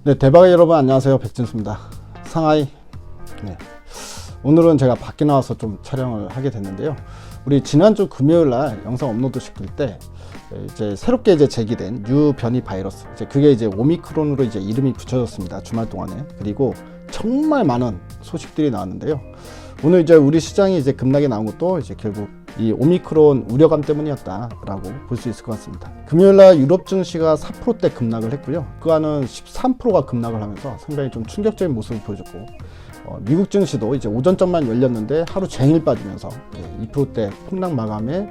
네, 대박의 여러분 안녕하세요. 백진수입니다. 상하이. 네. 오늘은 제가 밖에 나와서 좀 촬영을 하게 됐는데요. 우리 지난주 금요일 날 영상 업로드 시킬 때 이제 새롭게 제기된 뉴 변이 바이러스, 그게 이제 오미크론으로 이제 이름이 붙여졌습니다. 주말 동안에. 그리고 정말 많은 소식들이 나왔는데요. 오늘 이제 우리 시장이 이제 급락이 나온 것도 이제 결국 이 오미크론 우려감 때문이었다라고 볼 수 있을 것 같습니다. 금요일날 유럽 증시가 4%대 급락을 했고요. 그 안은 13%가 급락을 하면서 상당히 좀 충격적인 모습을 보여줬고, 미국 증시도 이제 오전점만 열렸는데 하루 종일 빠지면서 2%대 폭락 마감에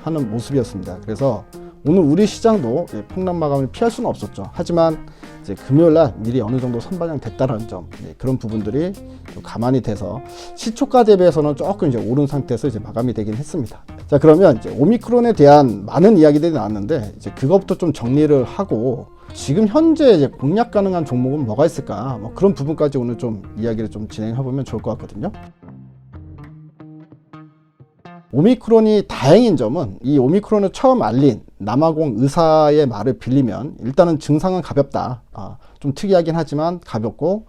하는 모습이었습니다. 그래서 오늘 우리 시장도 폭락 마감을 피할 수는 없었죠. 하지만 이제 금요일날 미리 어느 정도 선반영 됐다는 점, 그런 부분들이 좀 가만히 돼서 시초가 대비해서는 조금 이제 오른 상태에서 이제 마감이 되긴 했습니다. 자, 그러면 이제 오미크론에 대한 많은 이야기들이 나왔는데 이제 그것부터 좀 정리를 하고 지금 현재 이제 공략 가능한 종목은 뭐가 있을까? 뭐 그런 부분까지 오늘 좀 이야기를 좀 진행해 보면 좋을 것 같거든요. 오미크론이 다행인 점은 이 오미크론을 처음 알린 남아공 의사의 말을 빌리면 일단은 증상은 가볍다. 좀 특이하긴 하지만 가볍고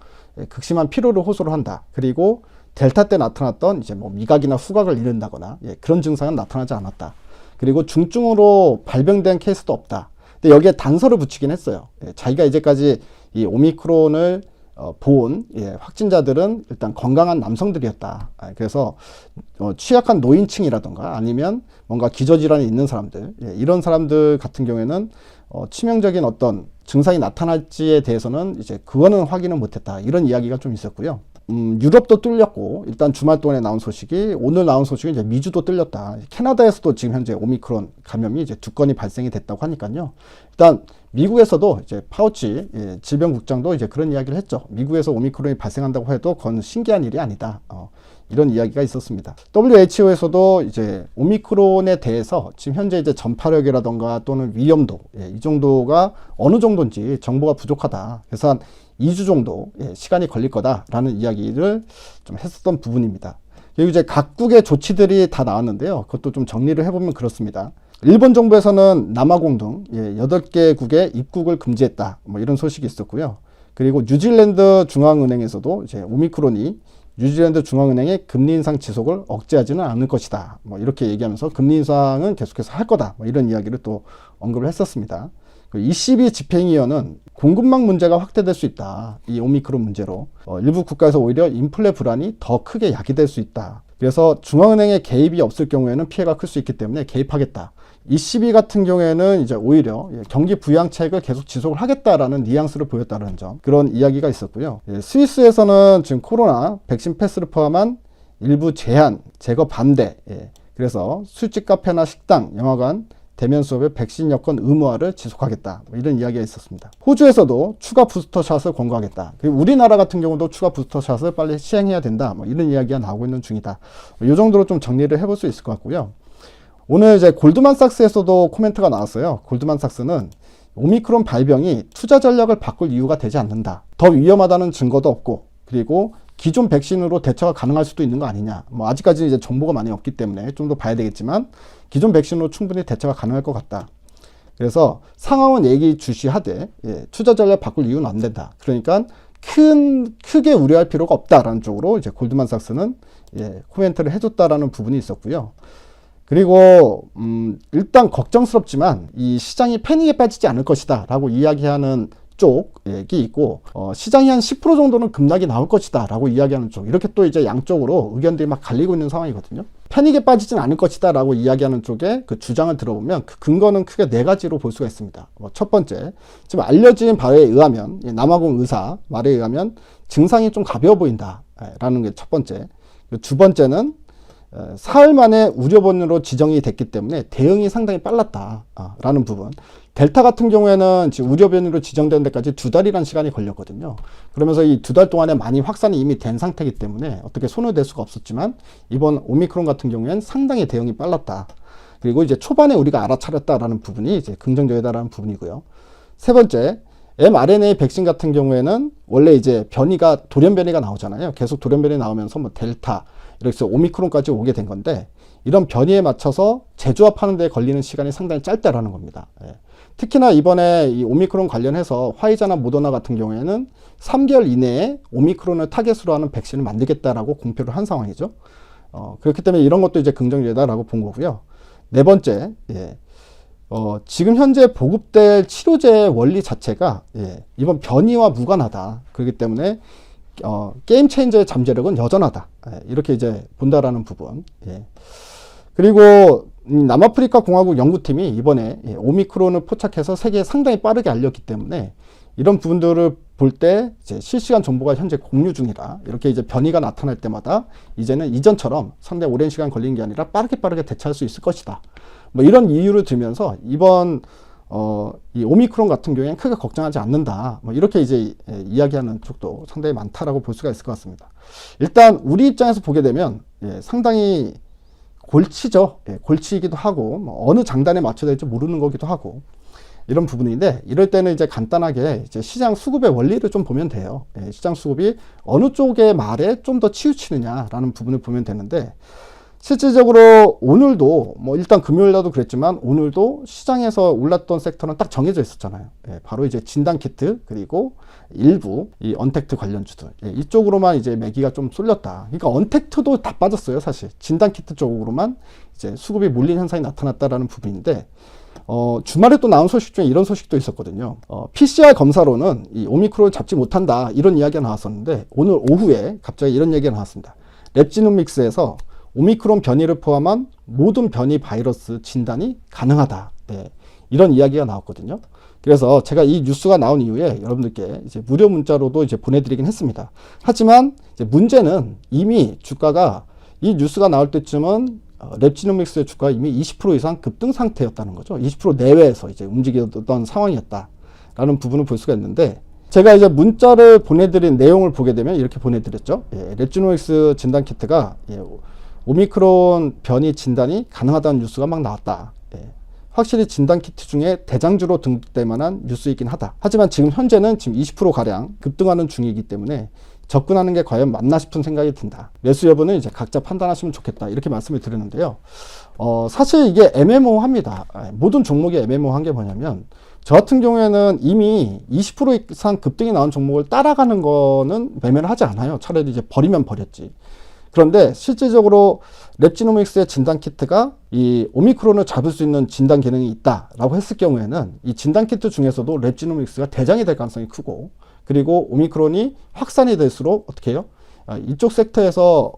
극심한 피로를 호소를 한다. 그리고 델타 때 나타났던 이제 뭐 미각이나 후각을 잃는다거나 그런 증상은 나타나지 않았다. 그리고 중증으로 발병된 케이스도 없다. 근데 여기에 단서를 붙이긴 했어요. 자기가 이제까지 이 오미크론을 본 확진자들은 일단 건강한 남성들이었다. 그래서 취약한 노인층이라던가 아니면 뭔가 기저질환이 있는 사람들, 이런 사람들 같은 경우에는 치명적인 어떤 증상이 나타날지에 대해서는 이제 그거는 확인을 못했다. 이런 이야기가 좀 있었고요. 유럽도 뚫렸고, 일단 주말 동안에 나온 소식이, 오늘 나온 소식은 이제 미주도 뚫렸다. 캐나다에서도 지금 현재 오미크론 감염이 이제 2건이 발생이 됐다고 하니까요. 일단 미국에서도 이제 파우치 질병국장도 이제 그런 이야기를 했죠. 미국에서 오미크론이 발생한다고 해도 그건 신기한 일이 아니다. 이런 이야기가 있었습니다. WHO에서도 이제 오미크론에 대해서 지금 현재 이제 전파력이라던가 또는 위험도, 이 정도가 어느 정도인지 정보가 부족하다. 그래서 한 2주 정도 시간이 걸릴 거다라는 이야기를 좀 했었던 부분입니다. 그리고 이제 각국의 조치들이 다 나왔는데요. 그것도 좀 정리를 해보면 그렇습니다. 일본 정부에서는 남아공 등 8개국의 입국을 금지했다. 뭐 이런 소식이 있었고요. 그리고 뉴질랜드 중앙은행에서도 이제 오미크론이 뉴질랜드 중앙은행의 금리 인상 지속을 억제하지는 않을 것이다. 뭐 이렇게 얘기하면서 금리 인상은 계속해서 할 거다. 뭐 이런 이야기를 또 언급을 했었습니다. ECB 집행위원은 공급망 문제가 확대될 수 있다. 이 오미크론 문제로 일부 국가에서 오히려 인플레 불안이 더 크게 야기될 수 있다. 그래서 중앙은행의 개입이 없을 경우에는 피해가 클 수 있기 때문에 개입하겠다. ECB 같은 경우에는 이제 오히려 경기 부양책을 계속 지속을 하겠다라는 뉘앙스를 보였다는 점, 그런 이야기가 있었고요. 스위스에서는 지금 코로나 백신 패스를 포함한 일부 제한, 제거 반대, 그래서 술집, 카페나 식당, 영화관, 대면 수업의 백신 여권 의무화를 지속하겠다. 뭐 이런 이야기가 있었습니다. 호주에서도 추가 부스터샷을 권고하겠다. 그리고 우리나라 같은 경우도 추가 부스터샷을 빨리 시행해야 된다. 뭐 이런 이야기가 나오고 있는 중이다. 이 정도로 좀 정리를 해볼 수 있을 것 같고요. 오늘 이제 골드만삭스에서도 코멘트가 나왔어요. 골드만삭스는 오미크론 발병이 투자 전략을 바꿀 이유가 되지 않는다. 더 위험하다는 증거도 없고, 그리고 기존 백신으로 대처가 가능할 수도 있는 거 아니냐. 뭐 아직까지 이제 정보가 많이 없기 때문에 좀 더 봐야 되겠지만 기존 백신으로 충분히 대처가 가능할 것 같다. 그래서 상황은 얘기 주시하되 투자 전략 바꿀 이유는 안 된다. 그러니까 크게 우려할 필요가 없다라는 쪽으로 이제 골드만삭스는 코멘트를 해줬다라는 부분이 있었고요. 그리고 일단 걱정스럽지만 이 시장이 패닉에 빠지지 않을 것이다 라고 이야기하는 쪽이 있고, 시장이 한 10% 정도는 급락이 나올 것이다 라고 이야기하는 쪽, 이렇게 또 이제 양쪽으로 의견들이 막 갈리고 있는 상황이거든요. 패닉에 빠지진 않을 것이다 라고 이야기하는 쪽에 그 주장을 들어보면 그 근거는 크게 4가지로 볼 수가 있습니다. 첫 번째, 지금 알려진 바에 의하면, 남아공 의사 말에 의하면 증상이 좀 가벼워 보인다 라는 게 첫 번째. 두 번째는 사흘 만에 우려번으로 지정이 됐기 때문에 대응이 상당히 빨랐다 라는 부분. 델타 같은 경우에는 지금 우려변으로 지정된 데까지 2달이라는 시간이 걸렸거든요. 그러면서 이 2달 동안에 많이 확산이 이미 된 상태이기 때문에 어떻게 손을 댈 수가 없었지만, 이번 오미크론 같은 경우에는 상당히 대응이 빨랐다. 그리고 이제 초반에 우리가 알아차렸다라는 부분이 이제 긍정적이다라는 부분이고요. 세 번째, mRNA 백신 같은 경우에는 원래 이제 변이가 돌연 변이가 나오잖아요. 계속 돌연 변이 나오면서 뭐 델타, 이렇게 해서 오미크론까지 오게 된 건데, 이런 변이에 맞춰서 재조합하는 데 걸리는 시간이 상당히 짧다라는 겁니다. 특히나 이번에 이 오미크론 관련해서 화이자나 모더나 같은 경우에는 3개월 이내에 오미크론을 타겟으로 하는 백신을 만들겠다라고 공표를 한 상황이죠. 그렇기 때문에 이런 것도 이제 긍정적이다라고 본 거고요. 네 번째, 지금 현재 보급될 치료제 원리 자체가 이번 변이와 무관하다. 그렇기 때문에 게임 체인저의 잠재력은 여전하다. 이렇게 이제 본다라는 부분. 그리고 남아프리카 공화국 연구팀이 이번에 오미크론을 포착해서 세계에 상당히 빠르게 알렸기 때문에 이런 부분들을 볼 때 이제 실시간 정보가 현재 공유 중이라 이렇게 이제 변이가 나타날 때마다 이제는 이전처럼 상당히 오랜 시간 걸리는 게 아니라 빠르게 대처할 수 있을 것이다. 뭐 이런 이유를 들면서 이번 이 오미크론 같은 경우에는 크게 걱정하지 않는다. 뭐 이렇게 이제 이야기하는 쪽도 상당히 많다라고 볼 수가 있을 것 같습니다. 일단 우리 입장에서 보게 되면 상당히 골치죠. 골치이기도 하고 뭐 어느 장단에 맞춰야 될지 모르는 거기도 하고 이런 부분인데 이럴 때는 이제 간단하게 이제 시장 수급의 원리를 좀 보면 돼요. 시장 수급이 어느 쪽의 말에 좀 더 치우치느냐라는 부분을 보면 되는데 실질적으로 오늘도 뭐 일단 금요일날도 그랬지만 오늘도 시장에서 올랐던 섹터는 딱 정해져 있었잖아요. 바로 이제 진단키트 그리고 일부 이 언택트 관련주들 이쪽으로만 이제 매기가 좀 쏠렸다. 그러니까 언택트도 다 빠졌어요. 사실 진단키트 쪽으로만 이제 수급이 몰린 현상이 나타났다라는 부분인데 주말에 또 나온 소식 중에 이런 소식도 있었거든요. PCR 검사로는 이 오미크론을 잡지 못한다 이런 이야기가 나왔었는데 오늘 오후에 갑자기 이런 얘기가 나왔습니다. 랩지노믹스에서 오미크론 변이를 포함한 모든 변이 바이러스 진단이 가능하다. 이런 이야기가 나왔거든요. 그래서 제가 이 뉴스가 나온 이후에 여러분들께 이제 무료 문자로도 이제 보내드리긴 했습니다. 하지만 이제 문제는 이미 주가가 이 뉴스가 나올 때쯤은 랩지노믹스의 주가가 이미 20% 이상 급등 상태였다는 거죠. 20% 내외에서 이제 움직이던 상황이었다라는 부분을 볼 수가 있는데 제가 이제 문자를 보내드린 내용을 보게 되면 이렇게 보내드렸죠. 랩지노믹스 진단키트가 오미크론 변이 진단이 가능하다는 뉴스가 막 나왔다. 확실히 진단키트 중에 대장주로 등록될 만한 뉴스이긴 하다. 하지만 지금 현재는 지금 20%가량 급등하는 중이기 때문에 접근하는 게 과연 맞나 싶은 생각이 든다. 매수 여부는 이제 각자 판단하시면 좋겠다. 이렇게 말씀을 드렸는데요. 사실 이게 애매모호합니다. 모든 종목이 애매모호한 게 뭐냐면 저 같은 경우에는 이미 20% 이상 급등이 나온 종목을 따라가는 거는 매매를 하지 않아요. 차라리 이제 버리면 버렸지. 그런데 실질적으로 랩지노믹스의 진단키트가 이 오미크론을 잡을 수 있는 진단 기능이 있다라고 했을 경우에는 이 진단키트 중에서도 랩지노믹스가 대장이 될 가능성이 크고 그리고 오미크론이 확산이 될수록 어떻게 해요? 이쪽 섹터에서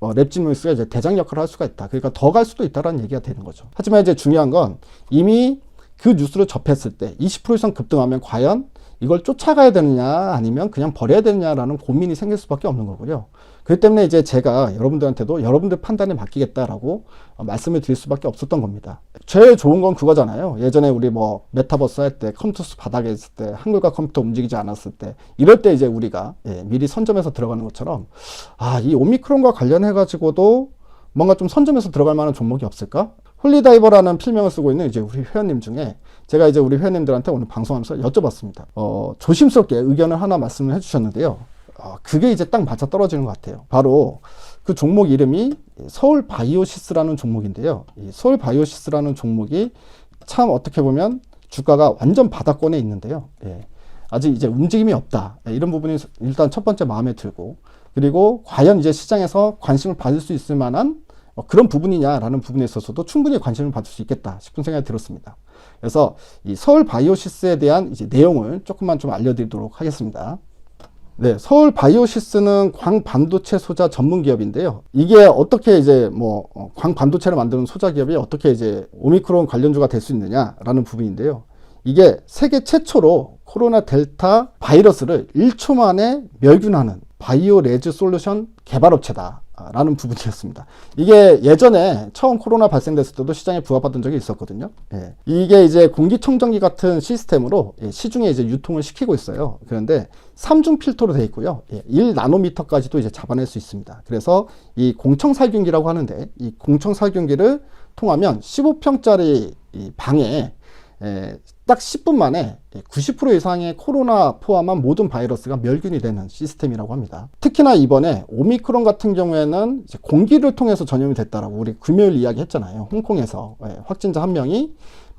랩지노믹스가 이제 대장 역할을 할 수가 있다. 그러니까 더 갈 수도 있다라는 얘기가 되는 거죠. 하지만 이제 중요한 건 이미 그 뉴스를 접했을 때 20% 이상 급등하면 과연 이걸 쫓아가야 되느냐 아니면 그냥 버려야 되느냐라는 고민이 생길 수밖에 없는 거고요. 그렇기 때문에 이제 제가 여러분들한테도 여러분들 판단에 맡기겠다라고 말씀을 드릴 수밖에 없었던 겁니다. 제일 좋은 건 그거잖아요. 예전에 우리 뭐 메타버스 할 때 컴투스 바닥에 있을 때 한글과 컴퓨터 움직이지 않았을 때 이럴 때 이제 우리가 미리 선점해서 들어가는 것처럼 이 오미크론과 관련해 가지고도 뭔가 좀 선점해서 들어갈 만한 종목이 없을까? 홀리다이버라는 필명을 쓰고 있는 이제 우리 회원님 중에 제가 이제 우리 회원님들한테 오늘 방송하면서 여쭤봤습니다. 조심스럽게 의견을 하나 말씀을 해주셨는데요. 그게 이제 딱 맞아 떨어지는 것 같아요. 바로 그 종목 이름이 서울바이오시스라는 종목인데요. 이 서울바이오시스라는 종목이 참 어떻게 보면 주가가 완전 바닥권에 있는데요. 아직 이제 움직임이 없다. 이런 부분이 일단 첫 번째 마음에 들고 그리고 과연 이제 시장에서 관심을 받을 수 있을 만한 그런 부분이냐라는 부분에 있어서도 충분히 관심을 받을 수 있겠다 싶은 생각이 들었습니다. 그래서 이 서울바이오시스에 대한 이제 내용을 조금만 좀 알려드리도록 하겠습니다. 네, 서울바이오시스는 광반도체 소자 전문 기업인데요. 이게 어떻게 이제 광반도체를 만드는 소자 기업이 어떻게 이제 오미크론 관련주가 될 수 있느냐라는 부분인데요. 이게 세계 최초로 코로나 델타 바이러스를 1초 만에 멸균하는 바이오 레즈 솔루션 개발업체다. 라는 부분이었습니다. 이게 예전에 처음 코로나 발생됐을 때도 시장에 부합받은 적이 있었거든요. 이게 이제 공기청정기 같은 시스템으로 시중에 이제 유통을 시키고 있어요. 그런데 3중 필터로 되어 있고요. 1나노미터까지도 이제 잡아낼 수 있습니다. 그래서 이 공청살균기라고 하는데 이 공청살균기를 통하면 15평짜리 이 방에 딱 10분 만에 90% 이상의 코로나 포함한 모든 바이러스가 멸균이 되는 시스템이라고 합니다. 특히나 이번에 오미크론 같은 경우에는 이제 공기를 통해서 전염이 됐다라고 우리 금요일 이야기 했잖아요. 홍콩에서 확진자 한 명이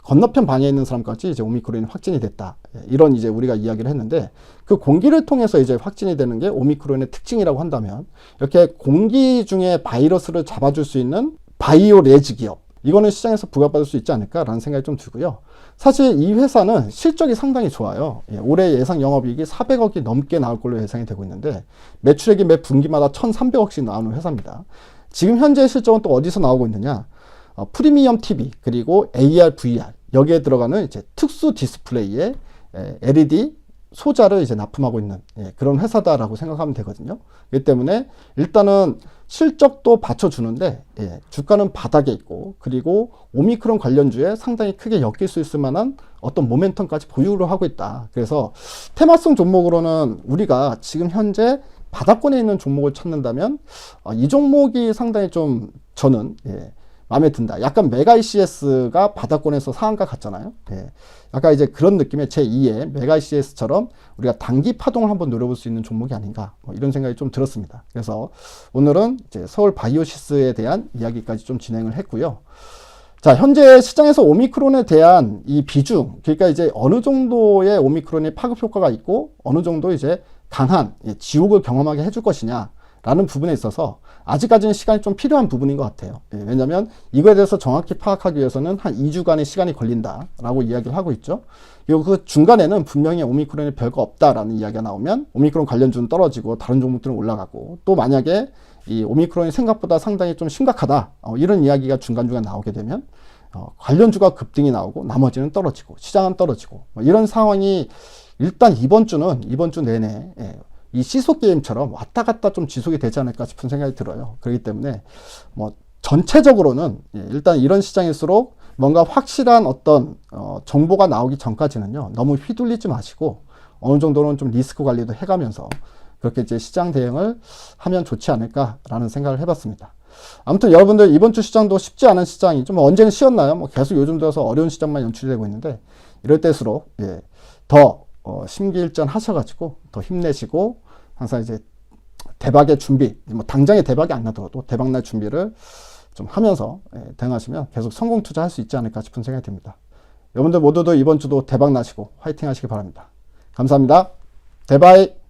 건너편 방에 있는 사람까지 이제 오미크론이 확진이 됐다. 이런 이제 우리가 이야기를 했는데 그 공기를 통해서 이제 확진이 되는 게 오미크론의 특징이라고 한다면 이렇게 공기 중에 바이러스를 잡아줄 수 있는 바이오레지 기업 이거는 시장에서 부각받을 수 있지 않을까라는 생각이 좀 들고요. 사실 이 회사는 실적이 상당히 좋아요. 올해 예상 영업이익이 400억이 넘게 나올 걸로 예상이 되고 있는데 매출액이 매 분기마다 1,300억씩 나오는 회사입니다. 지금 현재 실적은 또 어디서 나오고 있느냐? 프리미엄 TV 그리고 AR, VR 여기에 들어가는 이제 특수 디스플레이에 LED 소자를 이제 납품하고 있는 그런 회사다라고 생각하면 되거든요. 그렇기 때문에 일단은 실적도 받쳐주는데 주가는 바닥에 있고 그리고 오미크론 관련주에 상당히 크게 엮일 수 있을 만한 어떤 모멘텀까지 보유를 하고 있다. 그래서 테마성 종목으로는 우리가 지금 현재 바닥권에 있는 종목을 찾는다면 이 종목이 상당히 좀 저는 마음에 든다. 약간 메가 ECS가 바닥권에서 상한가 갔잖아요. 약간 이제 그런 느낌의 제2의 메가 ECS처럼 우리가 단기 파동을 한번 노려볼 수 있는 종목이 아닌가 이런 생각이 좀 들었습니다. 그래서 오늘은 이제 서울 바이오시스에 대한 이야기까지 좀 진행을 했고요. 자, 현재 시장에서 오미크론에 대한 이 비중, 그러니까 이제 어느 정도의 오미크론의 파급 효과가 있고 어느 정도 이제 강한 지옥을 경험하게 해줄 것이냐 라는 부분에 있어서 아직까지는 시간이 좀 필요한 부분인 것 같아요. 왜냐하면 이거에 대해서 정확히 파악하기 위해서는 한 2주간의 시간이 걸린다라고 이야기를 하고 있죠. 그리고 그 중간에는 분명히 오미크론이 별거 없다라는 이야기가 나오면 오미크론 관련주는 떨어지고 다른 종목들은 올라가고 또 만약에 이 오미크론이 생각보다 상당히 좀 심각하다 이런 이야기가 중간중간 나오게 되면 관련주가 급등이 나오고 나머지는 떨어지고 시장은 떨어지고 이런 상황이 일단 이번 주 내내 이 시소 게임처럼 왔다 갔다 좀 지속이 되지 않을까 싶은 생각이 들어요. 그렇기 때문에 뭐 전체적으로는 일단 이런 시장일수록 뭔가 확실한 어떤 정보가 나오기 전까지는요 너무 휘둘리지 마시고 어느 정도는 좀 리스크 관리도 해가면서 그렇게 이제 시장 대응을 하면 좋지 않을까라는 생각을 해봤습니다. 아무튼 여러분들 이번 주 시장도 쉽지 않은 시장이죠. 뭐 언제는 쉬었나요? 뭐 계속 요즘 들어서 어려운 시장만 연출되고 있는데 이럴 때일수록 더 심기일전 하셔가지고 더 힘내시고 항상 이제 대박의 준비, 뭐 당장의 대박이 안 나더라도 대박날 준비를 좀 하면서 대응하시면 계속 성공 투자할 수 있지 않을까 싶은 생각이 듭니다. 여러분들 모두도 이번 주도 대박 나시고 화이팅 하시기 바랍니다. 감사합니다. 대바이.